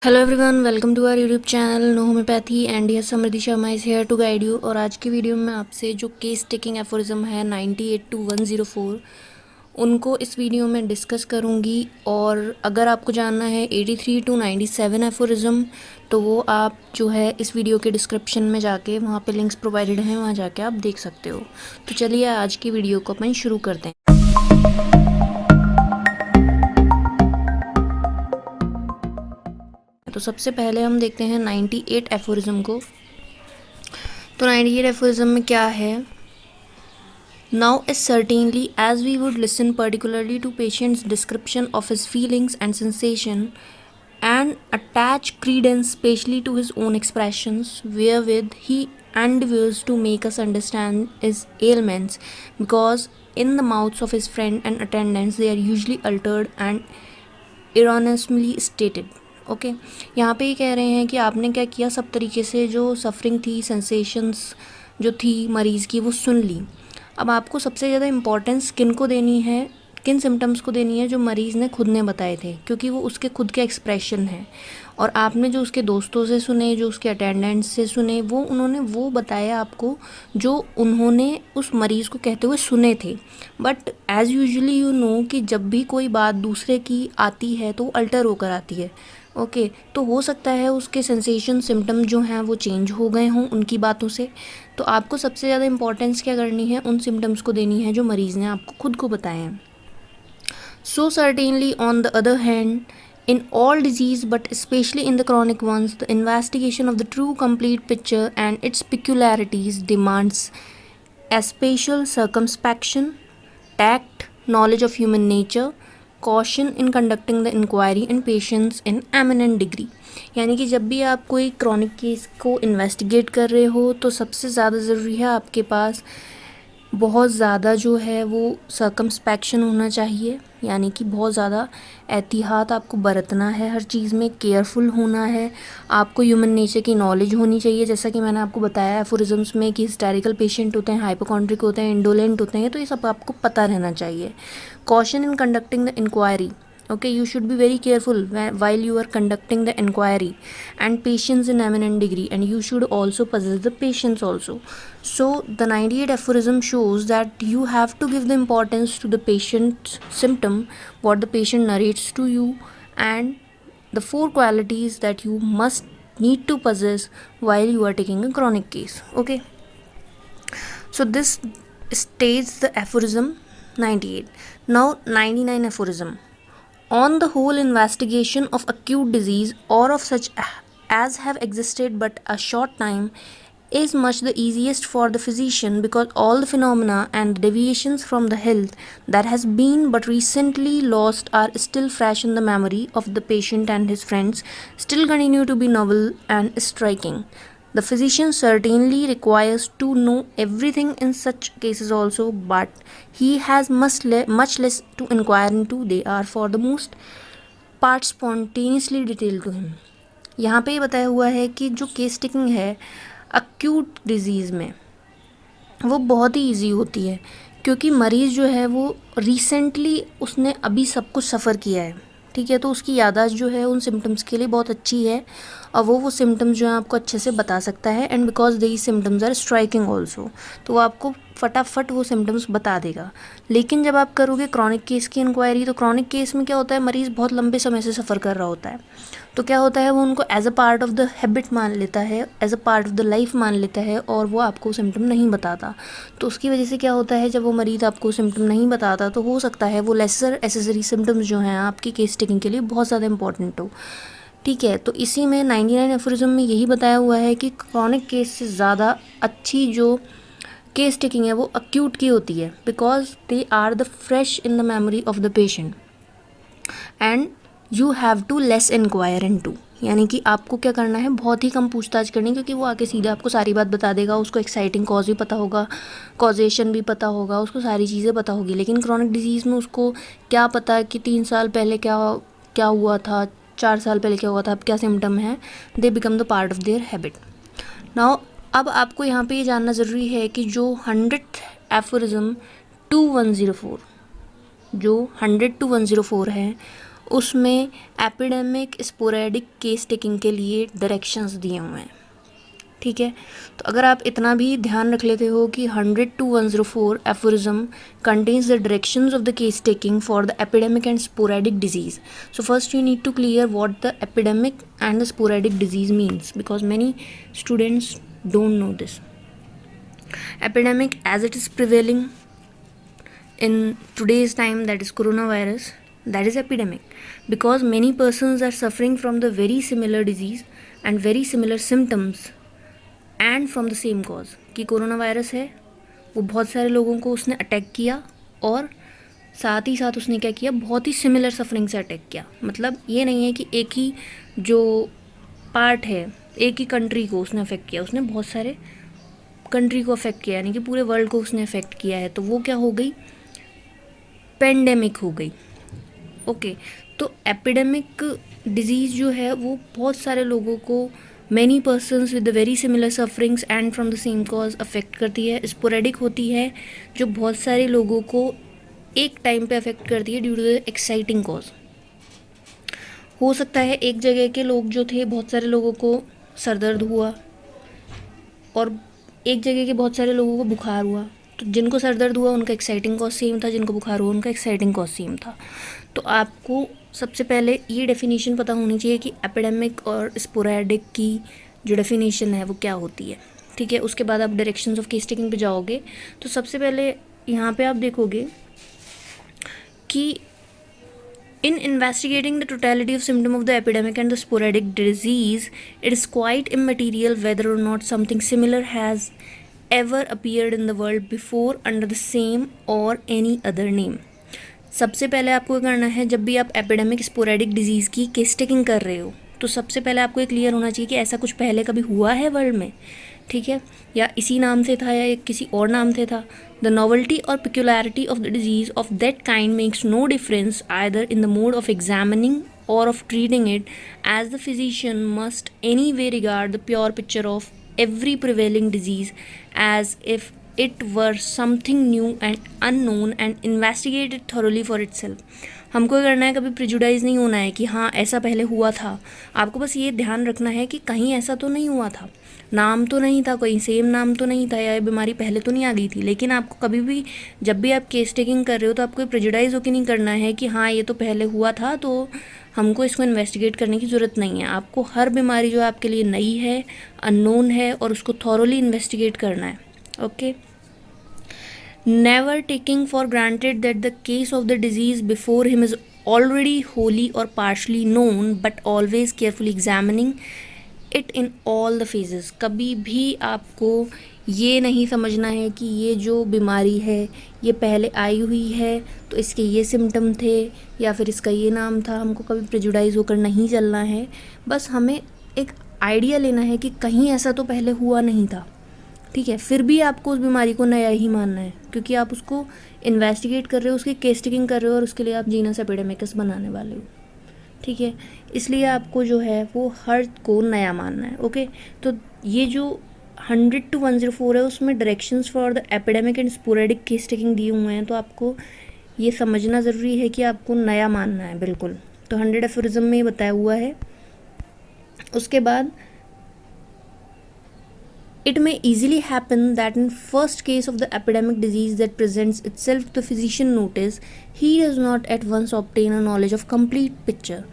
Hello everyone, welcome to our YouTube channel know homeopathy and yes Samriddhi Sharma is here to guide you. और आज की video में आपसे जो केस टेकिंग एफोरिज्म है 98 to 104 उनको इस वीडियो में डिस्कस करूंगी। और अगर आपको जानना है 83 to 97 एफोरिज्म तो वो आप जो है इस वीडियो के डिस्क्रिप्शन में जाके वहाँ पे लिंक्स प्रोवाइडेड हैं, वहाँ जाके आप देख सकते हो। तो चलिए आज की वीडियो को अपन शुरू करते हैं। तो सबसे पहले हम देखते हैं 98 एफोरिज्म को। तो 98 एफोरिज्म में क्या है? Now is certainly as we would listen particularly to patients description of his feelings and sensation and attach credence specially to his own expressions wherewith he endeavors to make us understand his ailments, because in the mouths of his friend and attendants they are usually altered and erroneously stated. Okay यहाँ पे ये कह रहे हैं कि आपने क्या किया, सब तरीके से जो सफरिंग थी, सेंसेशंस जो थी मरीज़ की वो सुन ली। अब आपको सबसे ज़्यादा इम्पोर्टेंस किन को देनी है, किन सिम्टम्स को देनी है जो मरीज़ ने खुद ने बताए थे, क्योंकि वो उसके खुद के एक्सप्रेशन है। और आपने जो उसके दोस्तों से सुने, जो उसके अटेंडेंट्स से सुने, वो उन्होंने वो बताया आपको जो उन्होंने उस मरीज़ को कहते हुए सुने थे। But as usually you know कि जब भी कोई बात दूसरे की आती है तो अल्टर होकर आती है। ओके तो हो सकता है उसके सेंसेशन सिम्टम जो हैं वो चेंज हो गए हों उनकी बातों से। तो आपको सबसे ज़्यादा इंपॉर्टेंस क्या करनी है, उन सिम्टम्स को देनी है जो मरीज़ ने आपको खुद को बताए हैं। So certainly, on the other hand, in all disease but especially in the chronic ones, the investigation of the true complete picture and its peculiarities demands a spatial circumspection, tact, knowledge of human nature, caution in conducting the inquiry and patience in eminent degree। यानी कि जब भी आप कोई chronic case को investigate कर रहे हो तो सबसे ज़्यादा ज़रूरी है आपके पास बहुत ज़्यादा जो है वो सर्कमस्पेक्शन होना चाहिए, यानी कि बहुत ज़्यादा एहतियात आपको बरतना है, हर चीज़ में केयरफुल होना है। आपको ह्यूमन नेचर की नॉलेज होनी चाहिए, जैसा कि मैंने आपको बताया एफोरिज्म्स में कि हिस्टेरिकल पेशेंट होते हैं, हाइपोकॉन्ड्रिक होते हैं, इंडोलेंट होते हैं, तो ये सब आपको पता रहना चाहिए। Caution in conducting the inquiry, okay, you should be very careful while you are conducting the inquiry, and patience in eminent degree, and you should also possess the patience also. So the 98 aphorism shows that you have to give the importance to the patient's symptom, what the patient narrates to you, and the 4 qualities that you must need to possess while you are taking a chronic case. Okay, so this states the aphorism 98. Now 99 aphorism. On the whole, investigation of acute disease or of such as have existed but a short time is much the easiest for the physician, because all the phenomena and deviations from the health that has been but recently lost are still fresh in the memory of the patient and his friends, still continue to be novel and striking. The physician certainly requires to know everything in such cases also, but he has much less to inquire into. They are for the most part spontaneously detailed to him. यहाँ पे ये बताया हुआ है कि जो case taking है acute disease में वो बहुत ही इजी होती है, क्योंकि मरीज़ जो है वो रिसेंटली उसने अभी सब कुछ सफ़र किया है, ठीक है, तो उसकी याददाश्त जो है उन सिम्टम्स के लिए बहुत अच्छी है और वो सिम्टम्स जो हैं आपको अच्छे से बता सकता है। And because these symptoms are striking also, तो वो आपको फटाफट वो सिम्टम्स बता देगा। लेकिन जब आप करोगे क्रॉनिक केस की इंक्वायरी, तो क्रॉनिक केस में क्या होता है, मरीज़ बहुत लंबे समय से सफ़र कर रहा होता है, तो क्या होता है वो उनको as a part of the habit मान लेता है, as a part of the life मान लेता है, और वो आपको सिम्टम नहीं बताता। तो उसकी वजह से क्या होता है, जब वो मरीज़ आपको सिम्टम नहीं बताता तो हो सकता है वो लेसर एसेसरी सिम्टम्स जो हैं आपकी केस टेकिंग के लिए बहुत ज़्यादा इंपॉर्टेंट हो, ठीक है। तो इसी में 99 एफोरिज्म में यही बताया हुआ है कि क्रॉनिक केस से ज़्यादा अच्छी जो केस टेकिंग है वो अक्यूट की होती है, because they are the fresh in the memory of the patient and you have to less inquire into. यानी कि आपको क्या करना है, बहुत ही कम पूछताछ करनी, क्योंकि वो आके सीधा आपको सारी बात बता देगा। उसको एक्साइटिंग कॉज भी पता होगा, कॉजेशन भी पता होगा, उसको सारी चीज़ें पता होगी। लेकिन क्रॉनिक डिजीज़ में उसको क्या पता कि 3 साल पहले क्या क्या हुआ था, 4 साल पहले क्या हुआ था, अब क्या सिम्टम है। They become the part of their habit. Now अब आपको यहाँ पे ये जानना ज़रूरी है कि जो 100th एफोरिज्म 2104 जो 100 to 104 है उसमें एपिडेमिक स्पोरेडिक केस टेकिंग के लिए डायरेक्शंस दिए हुए हैं, ठीक है। तो अगर आप इतना भी ध्यान रख लेते हो कि 100 to 104 aphorism contains the directions of the case taking for the epidemic and sporadic disease. So first you need to clear what the epidemic and the sporadic disease means, because many students don't know this. Epidemic, as it is prevailing in today's time, that is coronavirus, that is epidemic, because many persons are suffering from the very similar disease and very similar symptoms and from the same cause, कि corona virus है, वो बहुत सारे लोगों को उसने attack किया और साथ ही साथ उसने क्या किया, बहुत ही सिमिलर सफरिंग से अटैक किया। मतलब ये नहीं है कि एक ही जो पार्ट है, एक ही कंट्री को उसने अफेक्ट किया, उसने बहुत सारे कंट्री को अफेक्ट किया, यानी कि पूरे वर्ल्ड को उसने अफेक्ट किया है। तो वो क्या हो गई, पेंडेमिक हो गई। ओके, तो एपिडेमिक डिजीज़ जो है वो बहुत सारे लोगों को, many persons with the very similar sufferings and from the same cause affect करती है। स्पोरेडिक होती है, जो बहुत सारे लोगों को एक टाइम पे अफेक्ट करती है due to the exciting cause. हो सकता है एक जगह के लोग जो थे, बहुत सारे लोगों को सर दर्द हुआ और एक जगह के बहुत सारे लोगों को बुखार हुआ, तो जिनको सर दर्द हुआ उनका एक्साइटिंग कॉज सेम था, जिनको बुखार हुआ उनका एक्साइटिंग कॉज सेम था। तो आपको सबसे पहले ये डेफिनेशन पता होनी चाहिए कि एपिडेमिक और स्पोरेडिक की जो डेफिनेशन है वो क्या होती है, ठीक है। उसके बाद आप डायरेक्शंस ऑफ केस टेकिंग पे जाओगे, तो सबसे पहले यहाँ पे आप देखोगे कि in investigating the totality of symptom of the epidemic and the sporadic disease, it is quite immaterial whether or not something similar has ever appeared in the world before under the same or any other name. सबसे पहले आपको करना है, जब भी आप epidemic sporadic disease की case taking कर रहे हो, तो सबसे पहले आपको ये क्लियर होना चाहिए कि ऐसा कुछ पहले कभी हुआ है वर्ल्ड में, ठीक है, या इसी नाम से था या किसी और नाम से था। द नॉवल्टी और peculiarity of the disease of that kind makes no difference either in the mode of examining or of treating it, as the physician must anyway regard the pure picture of every prevailing disease as if it were something new and unknown and investigate it thoroughly for itself. हमको करना है, कभी prejudice नहीं होना है कि हाँ ऐसा पहले हुआ था। आपको बस ये ध्यान रखना है कि कहीं ऐसा तो नहीं हुआ था, नाम तो नहीं था, कोई सेम नाम तो नहीं था, या ये बीमारी पहले तो नहीं आ गई थी। लेकिन आपको कभी भी जब भी आप केस टेकिंग कर रहे हो, तो आपको प्रिजुडाइज होकर नहीं करना है कि हाँ ये तो पहले हुआ था तो हमको इसको इन्वेस्टिगेट करने की ज़रूरत नहीं है। आपको हर बीमारी जो आपके लिए नई है, अननोन है, और उसको थॉरोली इन्वेस्टिगेट करना है। Okay, never taking for granted that the case of the disease before him is already wholly or partially known, but always carefully examining it in all the phases. कभी भी आपको ये नहीं समझना है कि ये जो बीमारी है ये पहले आई हुई है तो इसके ये सिम्टम थे या फिर इसका ये नाम था। हमको कभी प्रेजुडाइज होकर नहीं चलना है, बस हमें एक आइडिया लेना है कि कहीं ऐसा तो पहले हुआ नहीं था, ठीक है। फिर भी आपको उस बीमारी को नया ही मानना है, क्योंकि आप उसको इन्वेस्टिगेट कर रहे हो, उसकी केस टेकिंग कर रहे हो, और उसके लिए आप जीनस एपिडेमिकस बनाने वाले हो, ठीक है। इसलिए आपको जो है वो हर को नया मानना है। ओके, तो ये जो 100 to 104 है उसमें directions for the epidemic and sporadic case taking दिए हुए हैं, तो आपको ये समझना ज़रूरी है कि आपको नया मानना है, बिल्कुल। तो 100 एफोरिज्म में ये बताया हुआ है। उसके बाद it may easily happen that in first case of the epidemic disease that presents itself to physician notice, he does not at once obtain a knowledge of complete picture,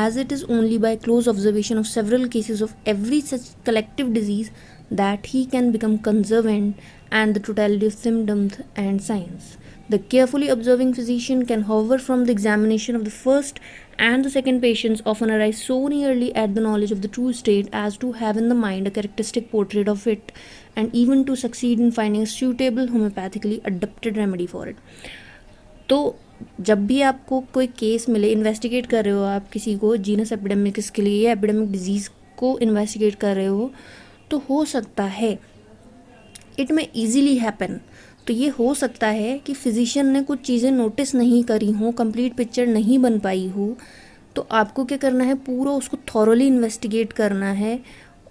as it is only by close observation of several cases of every such collective disease that he can become conversant and the totality of symptoms and signs. The carefully observing physician can, however, from the examination of the first and the second patients often arrive so nearly at the knowledge of the true state as to have in the mind a characteristic portrait of it, and even to succeed in finding a suitable homeopathically adapted remedy for it. तो जब भी आपको कोई case मिले, investigate कर रहे हो आप किसी को जीनस एपिडेमिक्स के लिए या एपिडेमिक डिजीज़ को इन्वेस्टिगेट कर रहे हो, तो हो सकता है, इट में ईजीली हैपन, तो ये हो सकता है कि फिजिशियन ने कुछ चीज़ें नोटिस नहीं करी हो, कंप्लीट पिक्चर नहीं बन पाई हो, तो आपको क्या करना है, पूरा उसको थॉरोली इन्वेस्टिगेट करना है।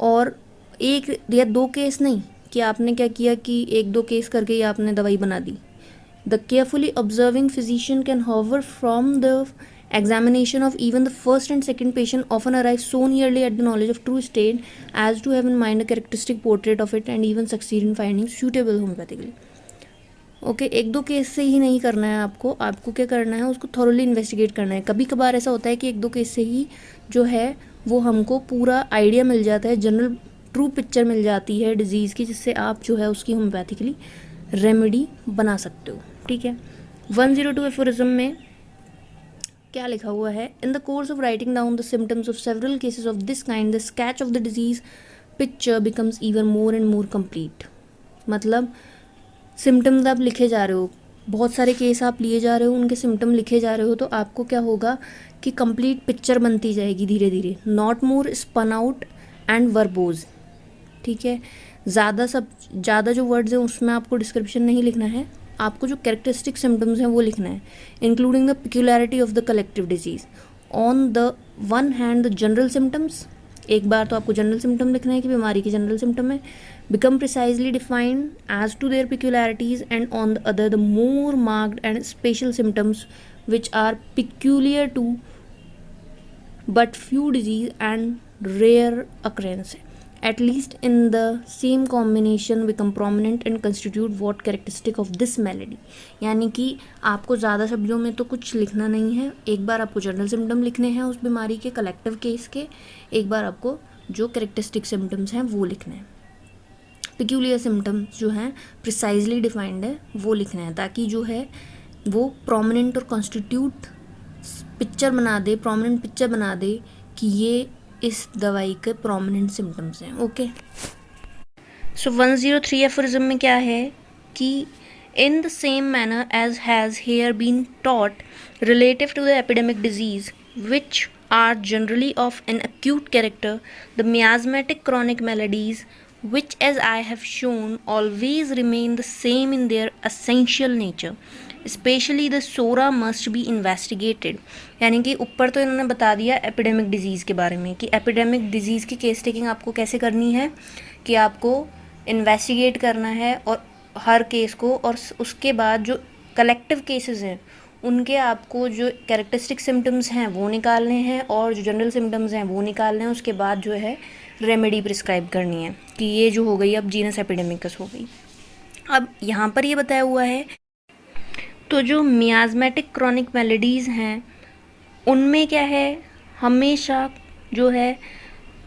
और एक या दो केस नहीं कि आपने क्या किया कि एक दो केस करके ही आपने दवाई बना दी। The carefully observing physician can, however, from the Examination of even the first and second patient often arrives so nearly at the knowledge of true state as to have in mind a characteristic portrait of it and even succeed in finding suitable homeopathically. Okay एक दो case से ही नहीं करना है आपको क्या करना है, उसको थॉरली इन्वेस्टिगेट करना है. कभी कभार ऐसा होता है कि एक दो केस से ही जो है वो हमको पूरा आइडिया मिल जाता है, जनरल ट्रू पिक्चर मिल जाती है डिजीज़ की, जिससे आप जो है उसकी होम्योपैथिकली रेमेडी बना सकते हो. ठीक है. 102 एफोरिज्म में क्या लिखा हुआ है? In the course of writing down the symptoms of several cases of this kind the sketch of the disease picture becomes even more and more complete. मतलब सिम्टम्स आप लिखे जा रहे हो, बहुत सारे केस आप लिए जा रहे हो, उनके सिम्टम लिखे जा रहे हो, तो आपको क्या होगा कि कंप्लीट पिक्चर बनती जाएगी धीरे धीरे. Not more spun out and verbose. ठीक है. ज़्यादा जो वर्ड्स हैं उसमें आपको डिस्क्रिप्शन नहीं लिखना है, आपको जो कैरेक्टरिस्टिक सिम्टम्स हैं वो लिखना है, including the peculiarity of the collective disease. On the one hand the general symptoms, एक बार तो आपको जनरल सिम्टम लिखना है कि बीमारी की जनरल सिम्टम है, become precisely defined as to their peculiarities, and on the other the more marked and special symptoms which are peculiar to but few disease and rare occurrence, at least in the same combination become prominent and constitute what characteristic of this malady. यानी कि आपको ज़्यादा शब्दों में तो कुछ लिखना नहीं है, एक बार आपको जनरल सिम्टम लिखने हैं उस बीमारी के कलेक्टिव केस के, एक बार आपको जो कैरेक्टरिस्टिक सिम्टम्स हैं वो लिखने हैं, पिक्यूलियर सिम्टम्स जो हैं प्रिसाइजली डिफाइंड है वो लिखना है, ताकि जो है वो प्रोमिनेंट और कॉन्स्टिट्यूट पिक्चर बना दे, प्रोमिनेंट पिक्चर बना दे कि ये इस दवाई के प्रोमिनेंट सिम्टम्स हैं. ओके. सो 103 एफोरिज्म में क्या है कि in the same manner as has here been taught relative to the epidemic disease which are generally of an acute character, the miasmatic chronic maladies which as I have shown always remain the same in their essential nature, especially the SORA must be investigated. यानी कि ऊपर तो इन्होंने बता दिया epidemic disease के बारे में कि एपिडेमिक डिजीज़ की केस टेकिंग आपको कैसे करनी है, कि आपको इन्वेस्टिगेट करना है और हर केस को, और उसके बाद जो कलेक्टिव केसेस हैं उनके आपको जो कैरेक्टरिस्टिक सिम्टम्स हैं वो निकालने हैं और जो जनरल सिम्टम्स हैं वो निकालने हैं. उसके बाद जो है रेमेडी प्रिस्क्राइब करनी है कि ये जो हो गई अब जीनस एपिडेमिकस हो गई. अब यहाँ पर ये बताया हुआ है, तो जो मियाज़मेटिक क्रॉनिक मेलेडीज़ हैं उनमें क्या है, हमेशा जो है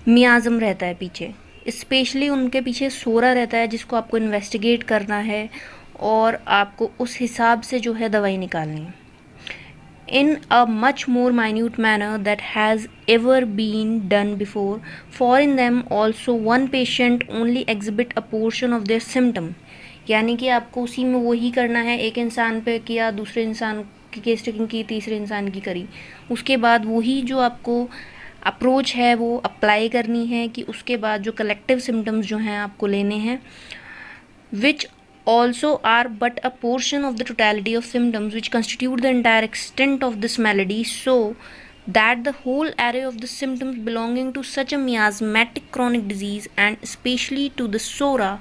मियाज़म रहता है पीछे, स्पेशली उनके पीछे सोरा रहता है जिसको आपको इन्वेस्टिगेट करना है और आपको उस हिसाब से जो है दवाई निकालनी है. In a much more minute manner that has ever been done before, for in them also one patient only exhibit a portion of their symptom. यानी कि आपको उसी में वही करना है, एक इंसान पे किया, दूसरे इंसान की केस टेकिंग की, तीसरे इंसान की करी, उसके बाद वही जो आपको अप्रोच है वो अप्लाई करनी है कि उसके बाद जो कलेक्टिव सिम्टम्स जो हैं आपको लेने हैं, विच also are but a portion of the totality of symptoms which constitute the entire extent of this malady, so that the whole array of the symptoms belonging to such a miasmatic chronic disease and especially to the SORA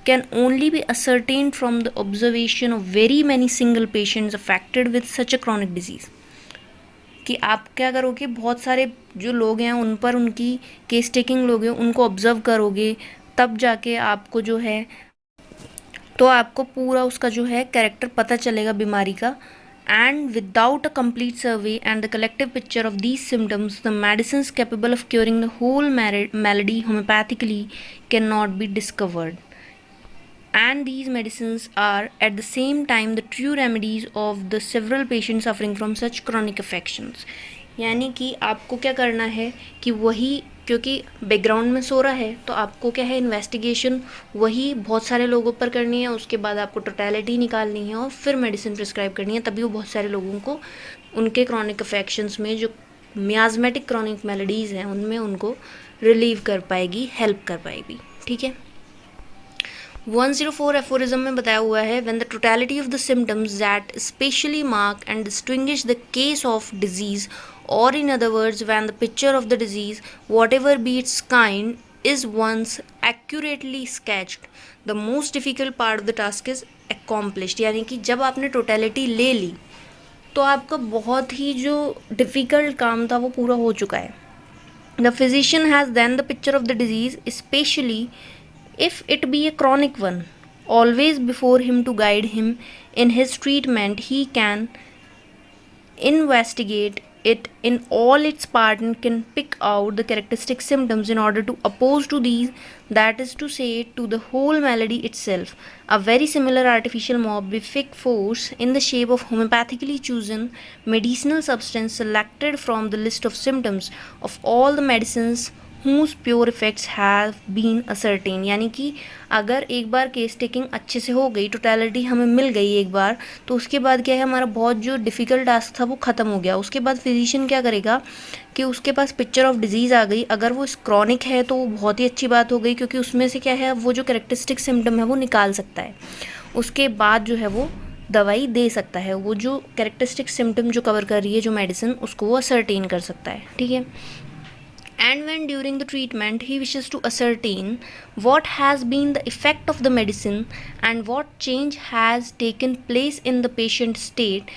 can only be ascertained from the observation of very many single patients affected with such a chronic disease. कि आप क्या करोगे, बहुत सारे जो लोग हैं उन पर उनकी केस टेकिंग लोग हैं उनको ऑब्जर्व करोगे, तब जाके आपको जो है तो आपको पूरा उसका जो है कैरेक्टर पता चलेगा बीमारी का. And without a complete survey and the collective picture of these symptoms the medicines capable of curing the whole malady homoeopathically can not be discovered. And these medicines are at the same time the true remedies of the several patients suffering from such chronic affections. यानी कि आपको क्या करना है कि वही, क्योंकि background में सो रहा है तो आपको क्या है इन्वेस्टिगेशन वही बहुत सारे लोगों पर करनी है, उसके बाद आपको टोटलिटी निकालनी है और फिर मेडिसिन प्रिस्क्राइब करनी है, तभी वो बहुत सारे लोगों को उनके क्रॉनिक अफेक्शंस में जो मियाज़मेटिक क्रॉनिक मेलेडीज़ हैं उनमें उनको रिलीव कर पाएगी, हेल्प कर पाएगी. ठीक है. 104 एफोरिज्म में बताया हुआ है, when the totality of the symptoms that specially mark and distinguish the case of disease, or in other words when the picture of the disease whatever be its kind is once accurately sketched, the most difficult part of the task is accomplished. यानी कि जब आपने totality ले ली तो आपका बहुत ही जो difficult काम था वो पूरा हो चुका है. The physician has then the picture of the disease, especially if it be a chronic one, always before him to guide him in his treatment. He can investigate it in all its part and can pick out the characteristic symptoms in order to oppose to these, that is to say, to the whole malady itself. A very similar artificial myobific force in the shape of homeopathically chosen medicinal substance selected from the list of symptoms of all the medicines whose pure effects have been ascertained. यानी कि अगर एक बार case taking अच्छे से हो गई, totality हमें मिल गई एक बार, तो उसके बाद क्या है, हमारा बहुत जो डिफ़िकल्ट टास्क था वो ख़त्म हो गया. उसके बाद फिजिशियन क्या करेगा कि उसके पास पिक्चर ऑफ डिजीज़ आ गई. अगर वो क्रॉनिक है तो वो बहुत ही अच्छी बात हो गई, क्योंकि उसमें से क्या है, वो जो कैरेक्टरिस्टिक सिम्टम है वो निकाल सकता है. उसके बाद जो है वो दवाई दे सकता है. वो जो कैरेक्टरिस्टिक सिम्टम जो कवर कर रही है जो मेडिसिन, उसको वो असर्टेन कर सकता है. ठीक है. And when during the treatment he wishes to ascertain what has been the effect of the medicine and what change has taken place in the patient's state,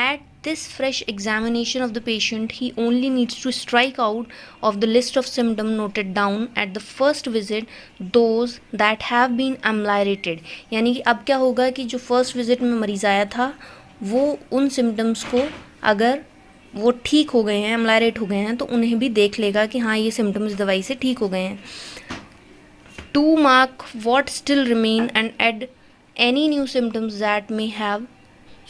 at this fresh examination of the patient he only needs to strike out of the list of symptoms noted down at the first visit those that have been ameliorated. यानी कि अब क्या होगा कि जो first visit में मरीज़ आया था वो उन सिम्टम्स को अगर वो ठीक हो गए हैं, एमलायरेट हो गए हैं, तो उन्हें भी देख लेगा कि हाँ ये सिम्टम्स दवाई से ठीक हो गए हैं. To mark what still remain and add any new symptoms that may have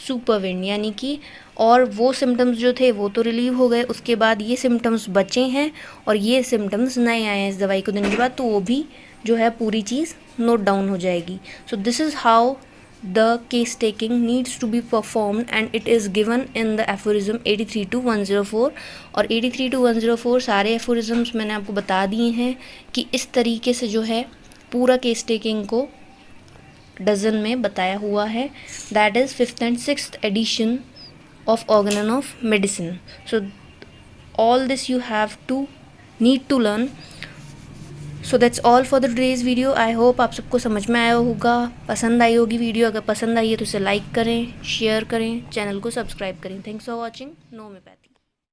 supervene. यानी कि और वो सिम्टम्स जो थे वो तो रिलीव हो गए, उसके बाद ये सिम्टम्स बचे हैं और ये सिम्टम्स नए आए हैं इस दवाई को देने के बाद, तो वो भी जो है पूरी चीज़ नोट डाउन हो जाएगी. So this is how the case taking needs to be performed and it is given in the aphorism 83 to 104. और 83 to 104 सारे aphorisms मैंने आपको बता दिए हैं कि इस तरीके से जो है पूरा case taking को डजन में बताया हुआ है. that is 5th and 6th edition of Organon of Medicine. So all this you have to need to learn. So that's all for the today's video. I hope आप सबको समझ में आया होगा, पसंद आई होगी वीडियो. अगर पसंद आई है तो इसे लाइक करें, शेयर करें, चैनल को सब्सक्राइब करें. Thanks for watching. Know homeopathy.